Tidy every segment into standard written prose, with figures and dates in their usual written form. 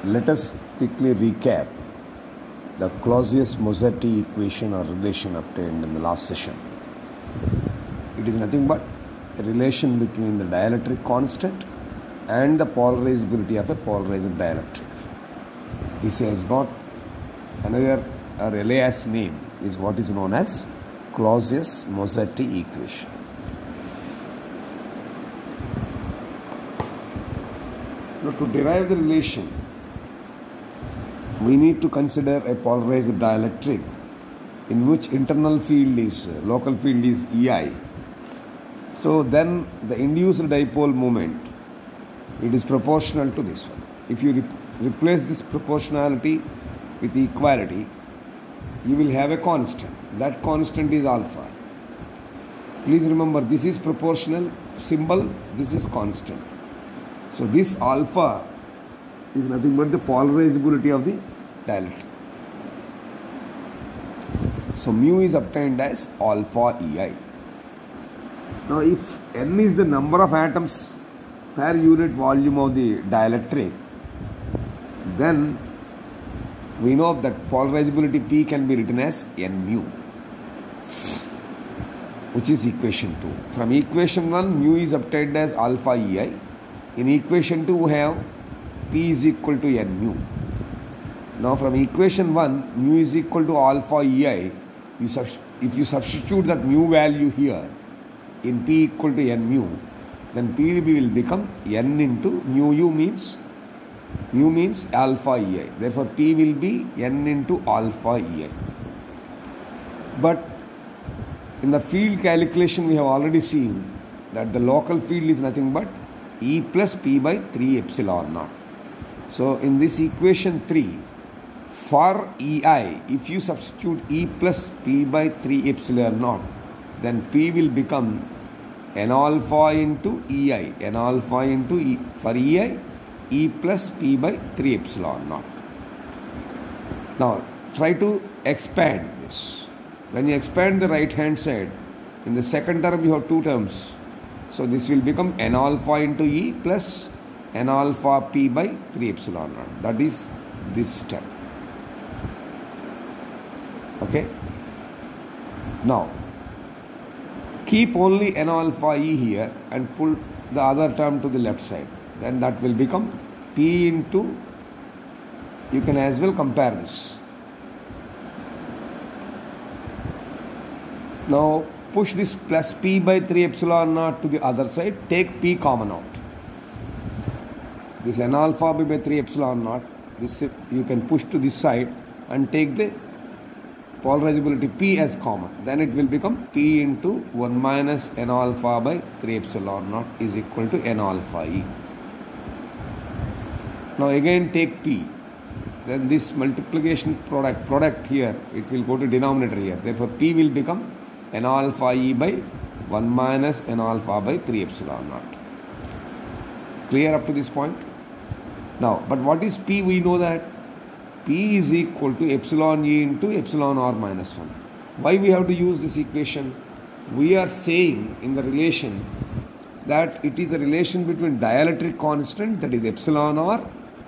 Let us quickly recap the Clausius-Mossetti equation or relation obtained in the last session. It is nothing but a relation between the dielectric constant and the polarizability of a polarized dielectric. This has got another alias name, is what is known as Clausius-Mossetti equation. Now, to derive the relation, we need to consider a polarized dielectric in which internal field is, local field is EI. So then the induced dipole moment, it is proportional to this one. If you replace this proportionality with equality, you will have a constant. That constant is alpha. Please remember, this is proportional symbol, this is constant. So this alpha is nothing but the polarizability of the dielectric. So mu is obtained as alpha EI. Now if N is the number of atoms per unit volume of the dielectric, then we know that polarizability P can be written as N mu, which is equation 2. From equation 1, mu is obtained as alpha EI. In equation 2, we have P is equal to N mu. Now from equation 1, mu is equal to alpha EI. If you substitute that mu value here in P equal to N mu, then P will become N into mu u means alpha EI. Therefore P will be N into alpha EI. But in the field calculation, we have already seen that the local field is nothing but E plus P by 3 epsilon naught. So in this equation 3, for EI, if you substitute E plus P by 3 epsilon naught, then P will become N alpha into EI. N alpha into E. For EI, E plus P by 3 epsilon naught. Now try to expand this. When you expand the right hand side, in the second term you have two terms. So this will become N alpha into E plus N alpha P by 3 epsilon naught. That is this step. Okay. Now keep only N alpha E here and pull the other term to the left side. Then that will become P into, you can as well compare this. Now push this plus P by 3 epsilon naught to the other side. Take P common out. This N alpha P by 3 epsilon naught, this you can push to this side and take the polarizability P as common. Then it will become P into 1 minus N alpha by 3 epsilon naught is equal to N alpha E. Now again take P. Then this multiplication product here, it will go to denominator here. Therefore P will become N alpha E by 1 minus N alpha by 3 epsilon naught. Clear up to this point? Now, but what is P? We know that P is equal to epsilon E into epsilon R minus 1. Why we have to use this equation? We are saying in the relation that it is a relation between dielectric constant, that is epsilon R,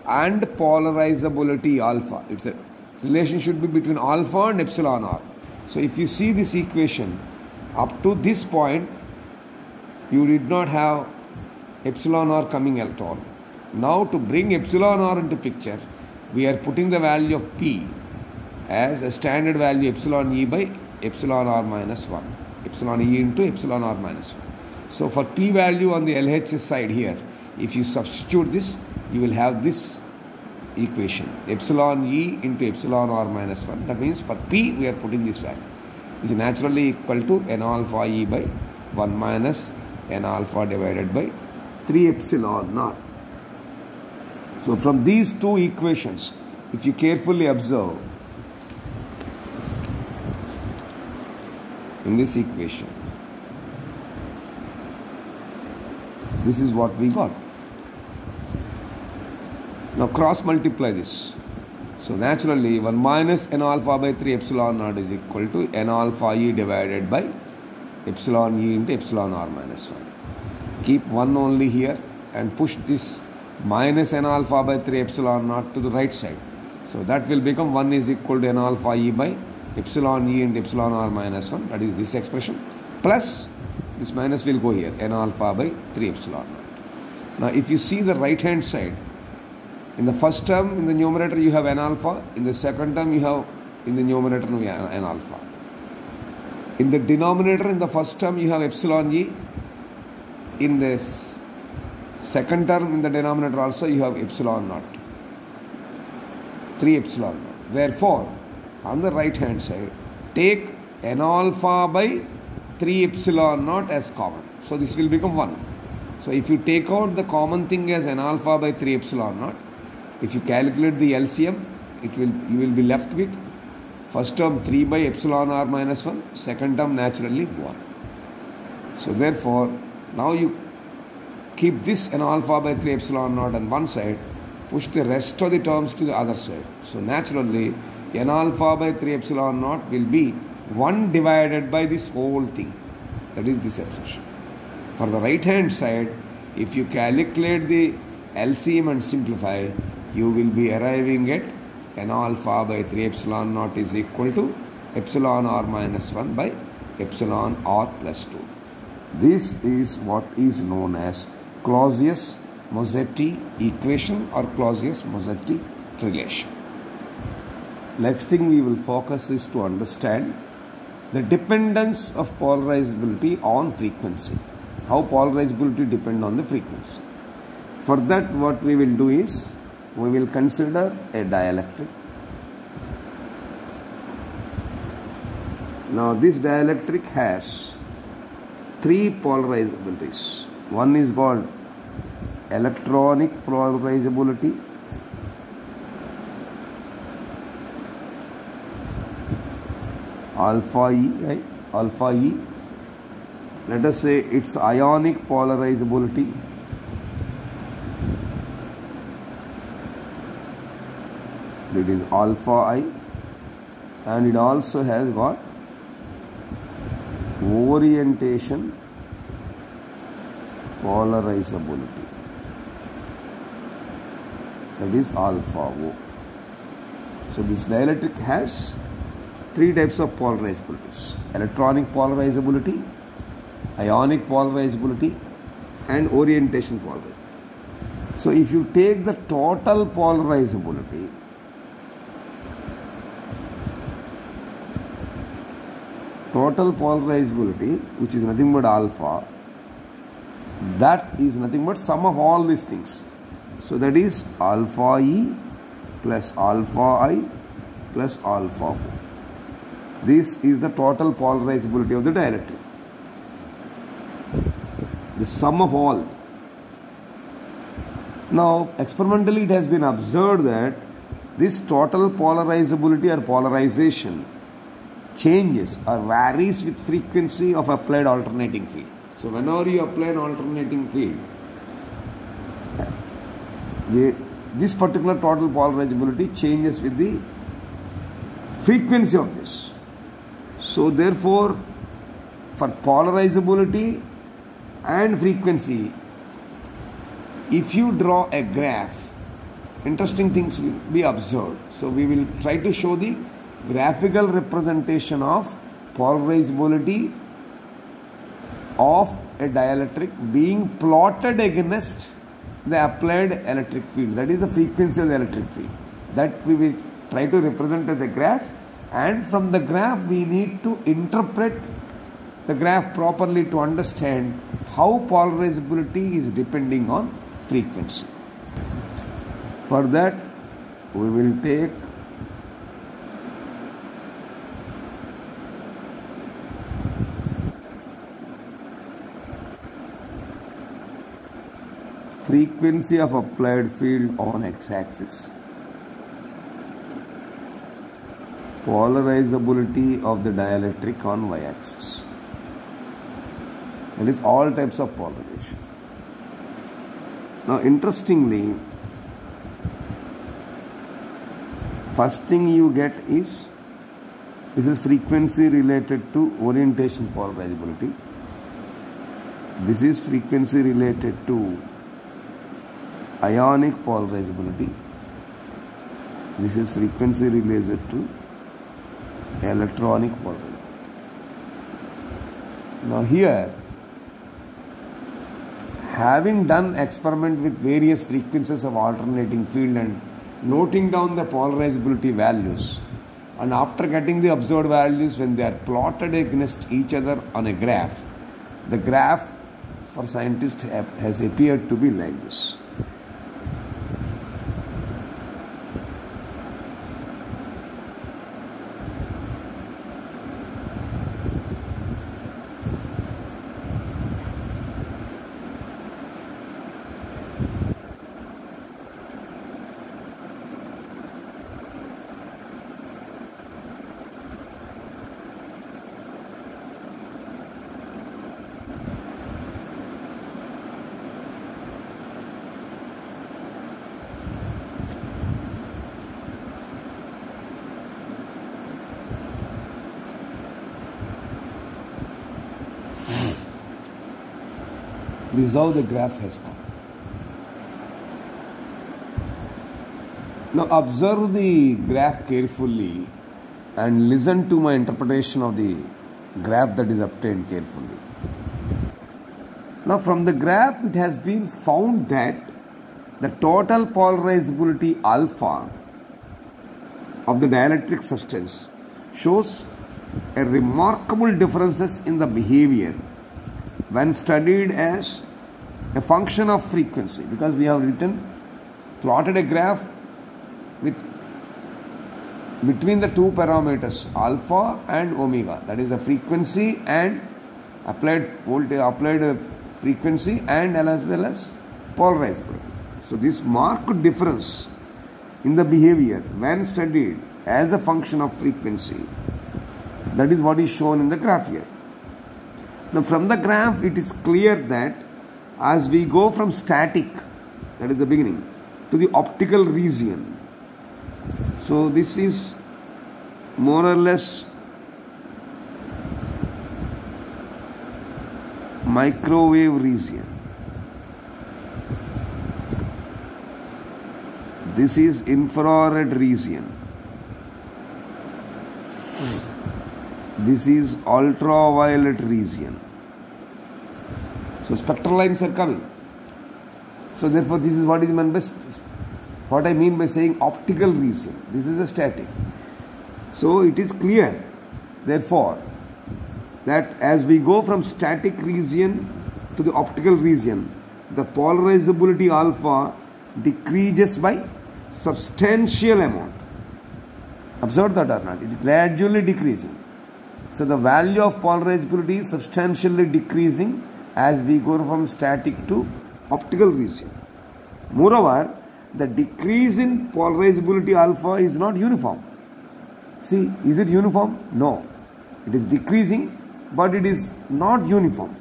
and polarizability alpha. It's a relation should be between alpha and epsilon R. So if you see this equation, up to this point, you did not have epsilon R coming at all. Now to bring epsilon R into picture, we are putting the value of P as a standard value epsilon E by epsilon R minus 1. Epsilon E into epsilon R minus 1. So for P value on the LHS side here, if you substitute this, you will have this equation. Epsilon E into epsilon R minus 1. That means for P, we are putting this value. Which is naturally equal to N alpha E by 1 minus N alpha divided by 3 epsilon naught. So from these two equations, if you carefully observe, in this equation, this is what we got. Now cross multiply this. So naturally 1 minus N alpha by 3 epsilon naught is equal to N alpha E divided by epsilon E into epsilon R minus 1. Keep 1 only here and push this minus n alpha by 3 epsilon naught to the right side. So that will become 1 is equal to n alpha e by epsilon e and epsilon r minus 1. That is this expression. Plus this minus will go here, n alpha by 3 epsilon naught. Now if you see the right hand side, in the first term in the numerator you have n alpha, in the second term you have in the numerator you have n alpha. In the denominator in the first term you have epsilon e, in this second term in the denominator also you have epsilon naught, 3 epsilon naught. Therefore, on the right hand side, take n alpha by 3 epsilon naught as common. So this will become 1. So if you take out the common thing as n alpha by 3 epsilon naught, if you calculate the LCM, you will be left with first term 3 by epsilon r minus 1, second term naturally 1. So therefore, now you keep this n alpha by 3 epsilon naught on one side, push the rest of the terms to the other side. So naturally, n alpha by 3 epsilon naught will be 1 divided by this whole thing. That is this expression. For the right hand side, if you calculate the LCM and simplify, you will be arriving at n alpha by 3 epsilon naught is equal to epsilon r minus 1 by epsilon r plus 2. This is what is known as Clausius-Mossetti equation or Clausius-Mossetti relation. Next thing we will focus is to understand the dependence of polarizability on frequency. How polarizability depend on the frequency. For that, what we will do is we will consider a dielectric. Now this dielectric has 3 polarizabilities. One is called electronic polarizability, alpha E, right? Alpha E. Let us say it's ionic polarizability, that is alpha I, and it also has got orientation polarizability, that is alpha O. So this dielectric has 3 types of polarizabilities: electronic polarizability, ionic polarizability, and orientation polarizability. So if you take the total polarizability, which is nothing but alpha, that is nothing but sum of all these things. So that is alpha E plus alpha I plus alpha 4. This is the total polarizability of the dielectric, the sum of all. Now experimentally it has been observed that this total polarizability or polarization changes or varies with frequency of applied alternating field. So whenever you apply an alternating field, this particular total polarizability changes with the frequency of this. So therefore, for polarizability and frequency, if you draw a graph, interesting things will be observed. So we will try to show the graphical representation of polarizability of a dielectric being plotted against the applied electric field, that is the frequency of the electric field. That we will try to represent as a graph, and from the graph we need to interpret the graph properly to understand how polarizability is depending on frequency. For that, we will take frequency of applied field on x-axis, polarizability of the dielectric on y-axis. That is all types of polarization. Now interestingly, first thing you get is, this is frequency related to orientation polarizability. This is frequency related to ionic polarizability. This is frequency related to electronic polarizability. Now here, having done experiment with various frequencies of alternating field and noting down the polarizability values, and after getting the observed values when they are plotted against each other on a graph, the graph for scientists has appeared to be like this. This is how the graph has come. Now observe the graph carefully and listen to my interpretation of the graph that is obtained carefully. Now from the graph it has been found that the total polarizability alpha of the dielectric substance shows a remarkable differences in the behavior when studied as a function of frequency, because we have plotted a graph with between the two parameters alpha and omega, that is the frequency and applied voltage, applied frequency and as well as polarizability. So this marked difference in the behavior when studied as a function of frequency, that is what is shown in the graph here. Now from the graph it is clear that as we go from static, that is the beginning, to the optical region, so this is more or less microwave region. This is infrared region. This is ultraviolet region. So spectral lines are coming. So therefore this is what is meant by, what I mean by saying optical region. This is a static. So it is clear, therefore, that as we go from static region to the optical region, the polarizability alpha decreases by substantial amount. Observe that or not? It is gradually decreasing. So the value of polarizability is substantially decreasing as we go from static to optical region. Moreover, the decrease in polarizability alpha is not uniform. See, is it uniform? No. It is decreasing, but it is not uniform.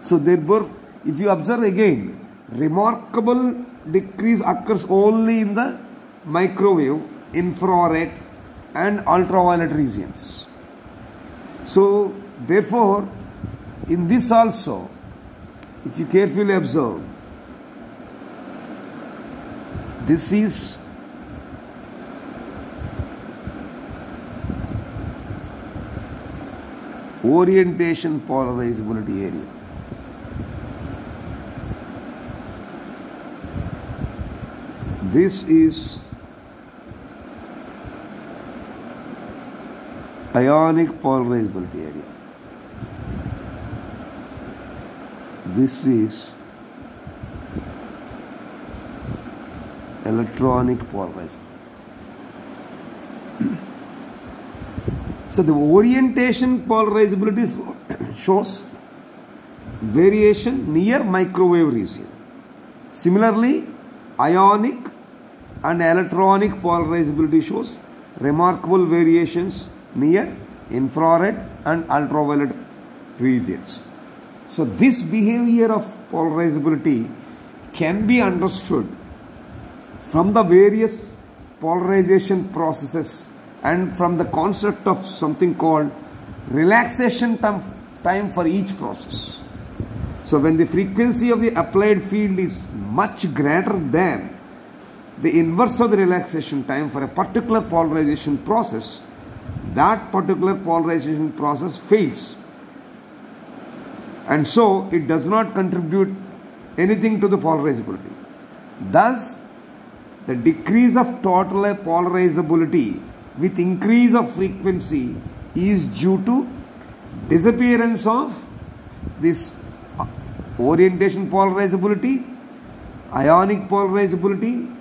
So therefore, if you observe again, remarkable decrease occurs only in the microwave, infrared and ultraviolet regions. So therefore, in this also, if you carefully observe, this is orientation polarizability area. This is ionic polarizability area. This is electronic polarizability. So the orientation polarizability shows variation near microwave region. Similarly, ionic and electronic polarizability shows remarkable variations near infrared and ultraviolet regions. So this behavior of polarizability can be understood from the various polarization processes and from the concept of something called relaxation time for each process. So when the frequency of the applied field is much greater than the inverse of the relaxation time for a particular polarization process, that particular polarization process fails. And so it does not contribute anything to the polarizability. Thus, the decrease of total polarizability with increase of frequency is due to disappearance of this orientation polarizability, ionic polarizability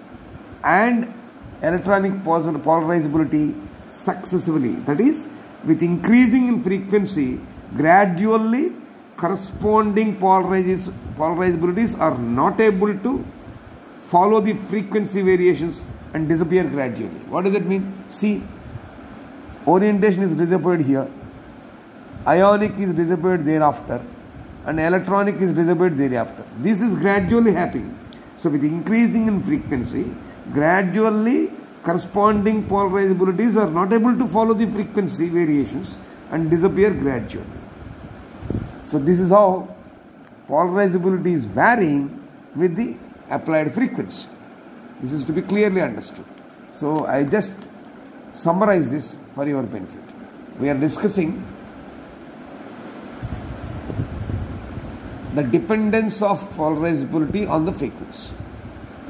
and electronic polarizability successively. That is, with increasing in frequency, gradually corresponding polarizabilities are not able to follow the frequency variations and disappear gradually. What does it mean? See, orientation is disappeared here, ionic is disappeared thereafter, and electronic is disappeared thereafter. This is gradually happening. So with increasing in frequency, gradually corresponding polarizabilities are not able to follow the frequency variations and disappear gradually. So this is how polarizability is varying with the applied frequency. This is to be clearly understood. So I just summarize this for your benefit. We are discussing the dependence of polarizability on the frequency.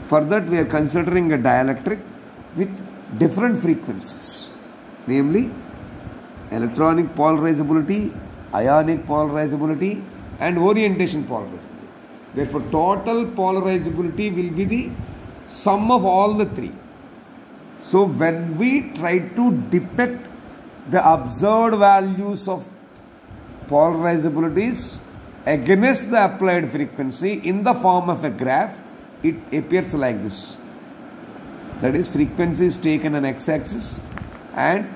For that we are considering a dielectric with different frequencies, namely electronic polarizability, ionic polarizability and orientation polarizability. Therefore, total polarizability will be the sum of all the three. So, when we try to depict the observed values of polarizabilities against the applied frequency in the form of a graph, it appears like this. That is, frequency is taken on x-axis and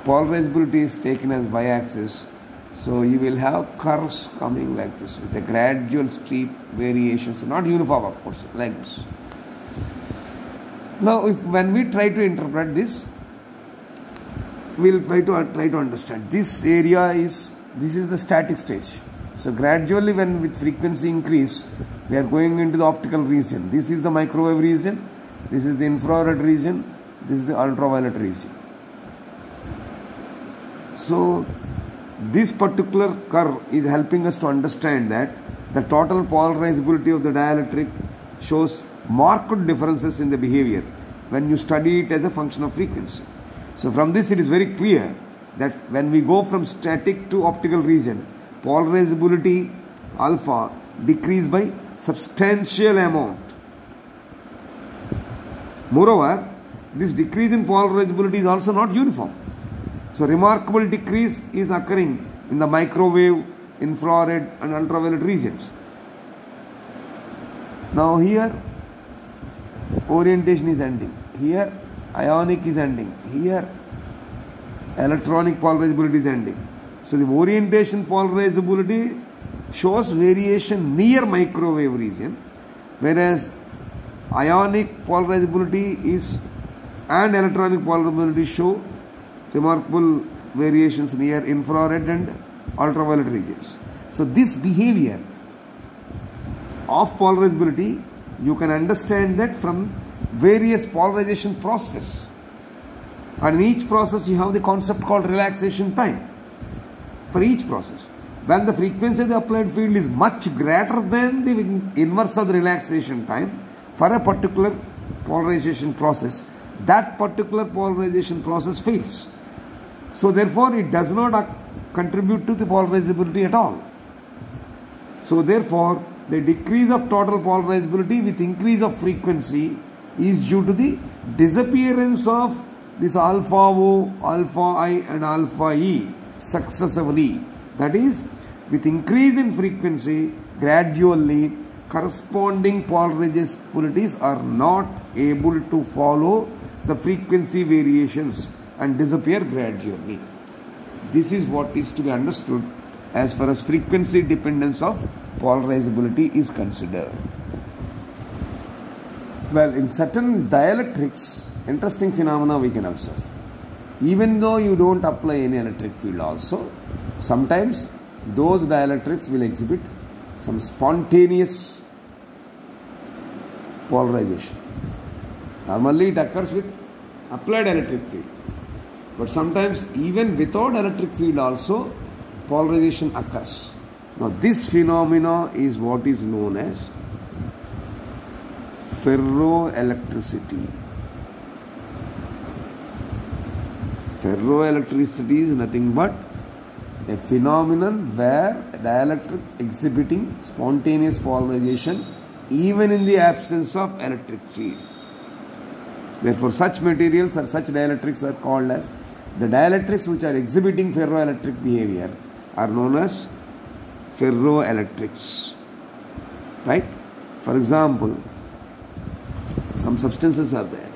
polarizability is taken as y-axis. So you will have curves coming like this with a gradual steep variations, not uniform of course, like this. Now when we try to interpret this, we will try to understand this area is, this is the static stage. So gradually when with frequency increase, we are going into the optical region. This is the microwave region, this is the infrared region, this is the ultraviolet region. So this particular curve is helping us to understand that the total polarizability of the dielectric shows marked differences in the behavior when you study it as a function of frequency. So from this it is very clear that when we go from static to optical region, polarizability alpha decrease by substantial amount. Moreover, this decrease in polarizability is also not uniform. So remarkable decrease is occurring in the microwave, infrared and ultraviolet regions. Now here orientation is ending, here ionic is ending, here electronic polarizability is ending. So the orientation polarizability shows variation near microwave region, whereas ionic polarizability is and electronic polarizability show remarkable variations near infrared and ultraviolet regions. So this behavior of polarizability, you can understand that from various polarization processes, and in each process you have the concept called relaxation time. For each process, when the frequency of the applied field is much greater than the inverse of the relaxation time for a particular polarization process, that particular polarization process fails. So therefore it does not contribute to the polarizability at all. So therefore the decrease of total polarizability with increase of frequency is due to the disappearance of this alpha O, alpha I and alpha E successively. That is, with increase in frequency, gradually corresponding polarizabilities are not able to follow the frequency variations and disappear gradually. This is what is to be understood as far as frequency dependence of polarizability is considered. Well, in certain dielectrics, interesting phenomena we can observe. Even though you don't apply any electric field also, sometimes those dielectrics will exhibit some spontaneous polarization. Normally it occurs with applied electric field, but sometimes even without electric field also polarization occurs. Now this phenomena is what is known as ferroelectricity. Ferroelectricity is nothing but a phenomenon where dielectric exhibiting spontaneous polarization even in the absence of electric field. Therefore, such materials or such dielectrics are called as the dielectrics which are exhibiting ferroelectric behavior are known as ferroelectrics. Right? For example, some substances are there.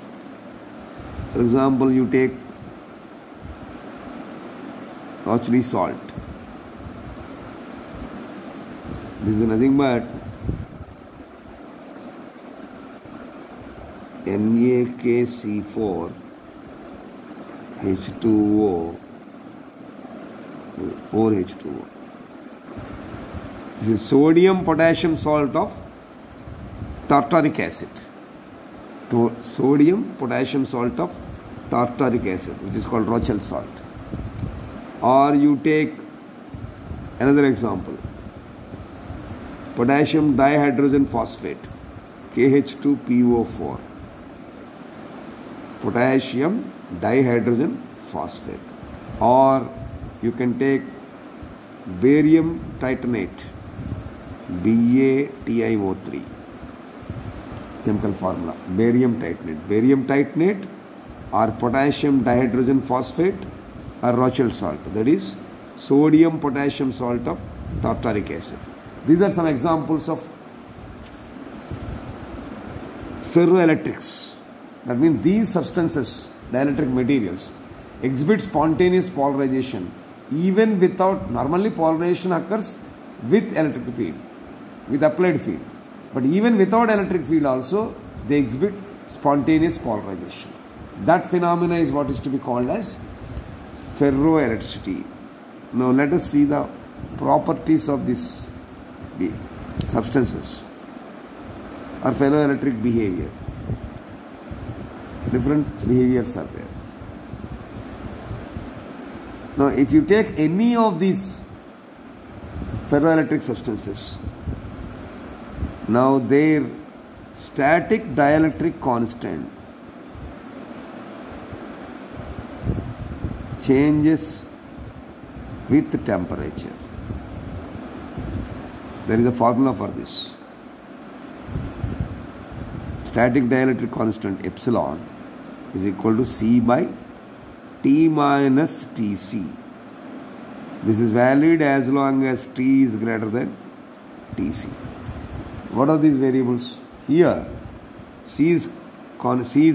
For example, you take Rauchli salt. This is nothing but NaKC4 H2O 4H2O. This is sodium potassium salt of tartaric acid. Sodium potassium salt of tartaric acid, which is called Rauchli salt. Or you take another example, potassium dihydrogen phosphate, KH2PO4, potassium dihydrogen phosphate. Or you can take barium titanate, BaTiO3, chemical formula, barium titanate. Barium titanate or potassium dihydrogen phosphate or Rauchli salt, that is sodium potassium salt of tartaric acid. These are some examples of ferroelectrics. That means these substances, dielectric materials, exhibit spontaneous polarization even without, normally polarization occurs with electric field, with applied field. But even without electric field also, they exhibit spontaneous polarization. That phenomena is what is to be called as ferroelectricity. Now let us see the properties of these substances or ferroelectric behavior. Different behaviors are there. Now if you take any of these ferroelectric substances, now their static dielectric constant changes with temperature. There is a formula for this. Static dielectric constant epsilon is equal to C by T minus Tc. This is valid as long as T is greater than Tc. What are these variables? Here, C is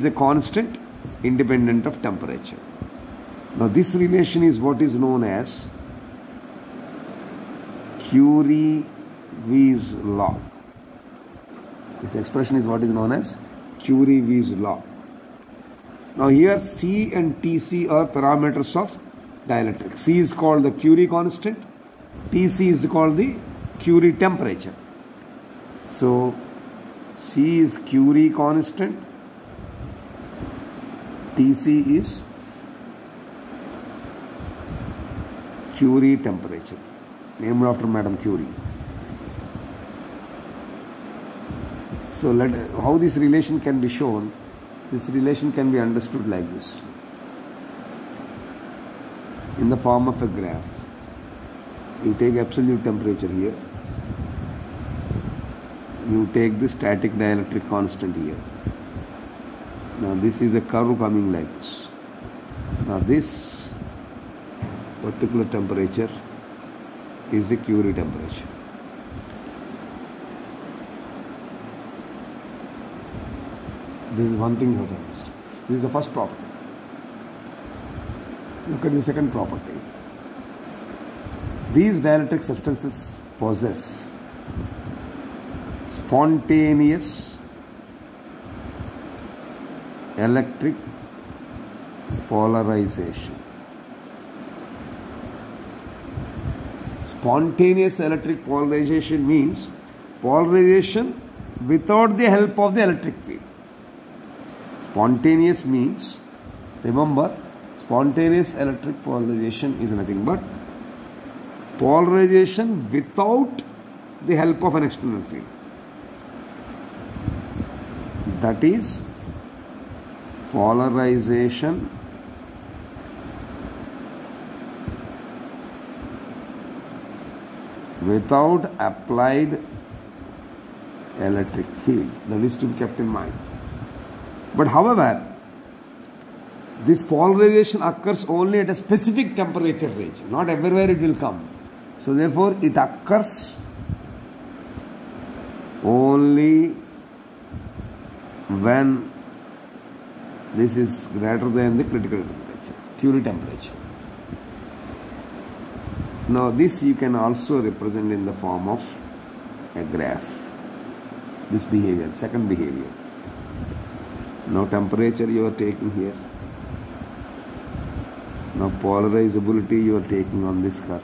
a constant independent of temperature. Now this relation is what is known as Curie-Weiss law. This expression is what is known as Curie-Weiss law. Now here C and Tc are parameters of dielectric. C is called the Curie constant, Tc is called the Curie temperature. So C is Curie constant, Tc is Curie temperature, named after Madame Curie. So how this relation can be shown? This relation can be understood like this, in the form of a graph. You take absolute temperature here, you take the static dielectric constant here. Now this is a curve coming like this. Now this particular temperature is the Curie temperature. This is one thing you have to understand. This is the first property. Look at the second property. These dielectric substances possess spontaneous electric polarization. Spontaneous electric polarization means polarization without the help of the electric field. Spontaneous means, remember, spontaneous electric polarization is nothing but polarization without the help of an external field. That is polarization without applied electric field. That is to be kept in mind. But however, this polarization occurs only at a specific temperature range. Not everywhere it will come. So therefore, it occurs only when this is greater than the critical temperature, Curie temperature. Now this you can also represent in the form of a graph. This behavior, second behavior. Now temperature you are taking here. Now polarizability you are taking on this curve.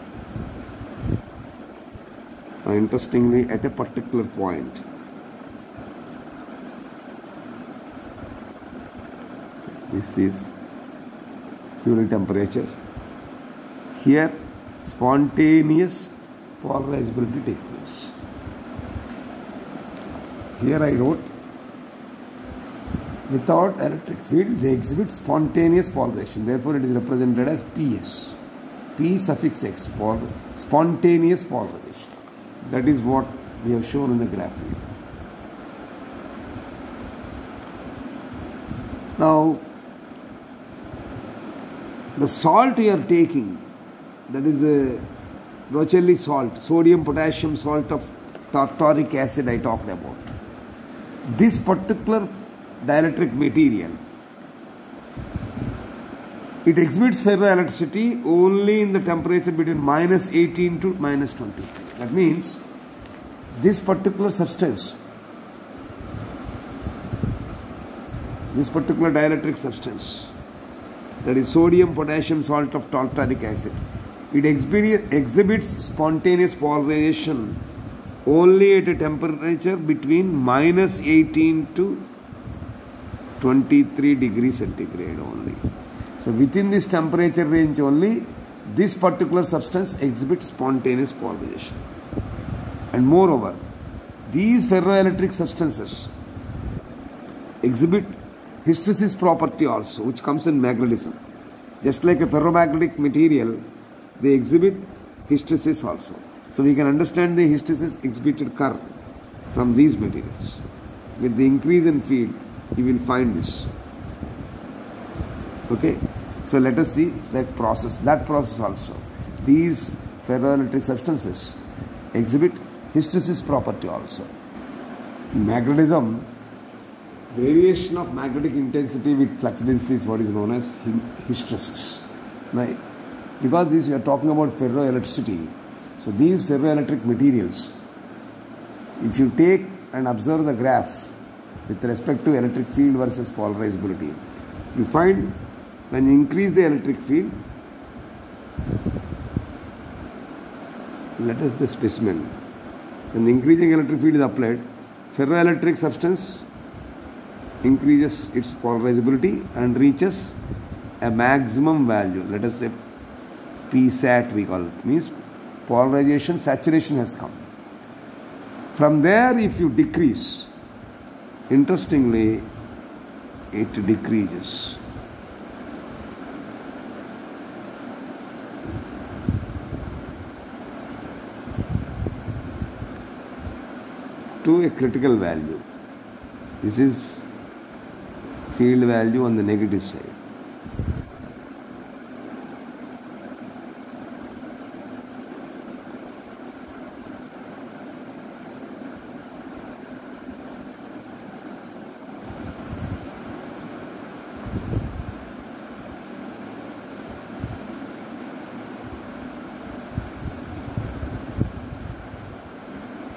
Now interestingly, at a particular point, this is Curie temperature. Here spontaneous polarizability takes place. Here I wrote, without electric field they exhibit spontaneous polarization. Therefore it is represented as PS. P suffix X, spontaneous polarization. That is what we have shown in the graph here. Now, the salt you are taking, that is the Rochelli salt, sodium potassium salt of tartaric acid I talked about. This particular dielectric material, it exhibits ferroelectricity only in the temperature between -18 to -20. That means this particular substance, this particular dielectric substance, that is sodium potassium salt of tartaric acid, it exhibits spontaneous polarization only at a temperature between -18 to 23 degrees centigrade only. So within this temperature range only, this particular substance exhibits spontaneous polarization. And moreover, these ferroelectric substances exhibit hysteresis property also, which comes in magnetism. Just like a ferromagnetic material, they exhibit hysteresis also. So we can understand the hysteresis exhibited curve from these materials. With the increase in field, you will find this. Okay, so let us see that process also. These ferroelectric substances exhibit hysteresis property also. In magnetism, variation of magnetic intensity with flux density is what is known as hysteresis. Now, because this we are talking about ferroelectricity, so these ferroelectric materials, if you take and observe the graph with respect to electric field versus polarizability, you find when you increase the electric field, let us the specimen, when the increasing electric field is applied, ferroelectric substance increases its polarizability and reaches a maximum value. Let us say PSAT we call it, means polarization saturation has come. From there, if you decrease, interestingly, it decreases. To a critical value. This is field value on the negative side.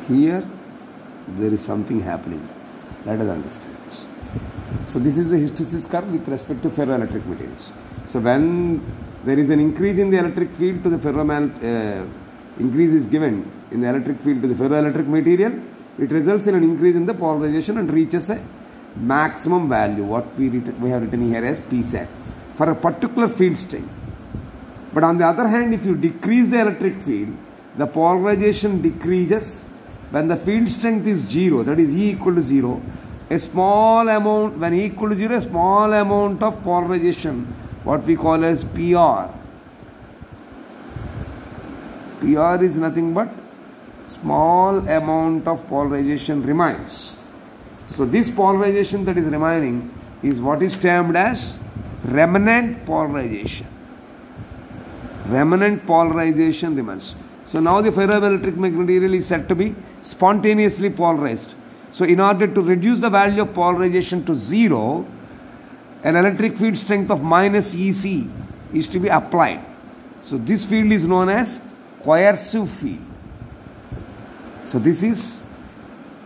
Here there is something happening. Let us understand this. So this is the hysteresis curve with respect to ferroelectric materials. So when there is an increase in the electric field to the increase is given in the electric field to the ferroelectric material, it results in an increase in the polarization and reaches a maximum value, what we have written here as Psat, for a particular field strength. But on the other hand, if you decrease the electric field, the polarization decreases when the field strength is 0, that is E equal to 0. A small amount, when E equal to 0, a small amount of polarization, what we call as PR. PR is nothing but small amount of polarization remains. So this polarization that is remaining is what is termed as remnant polarization. Remnant polarization remains. So now the ferroelectric material is said to be spontaneously polarized. So in order to reduce the value of polarization to 0, an electric field strength of minus EC is to be applied. So this field is known as coercive field. So this is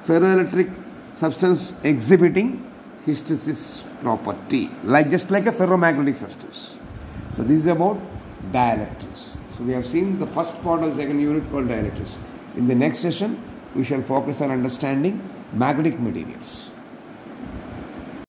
ferroelectric substance exhibiting hysteresis property, just like a ferromagnetic substance. So this is about dielectrics. So we have seen the first part of the second unit called dielectrics. In the next session, we shall focus on understanding magnetic materials.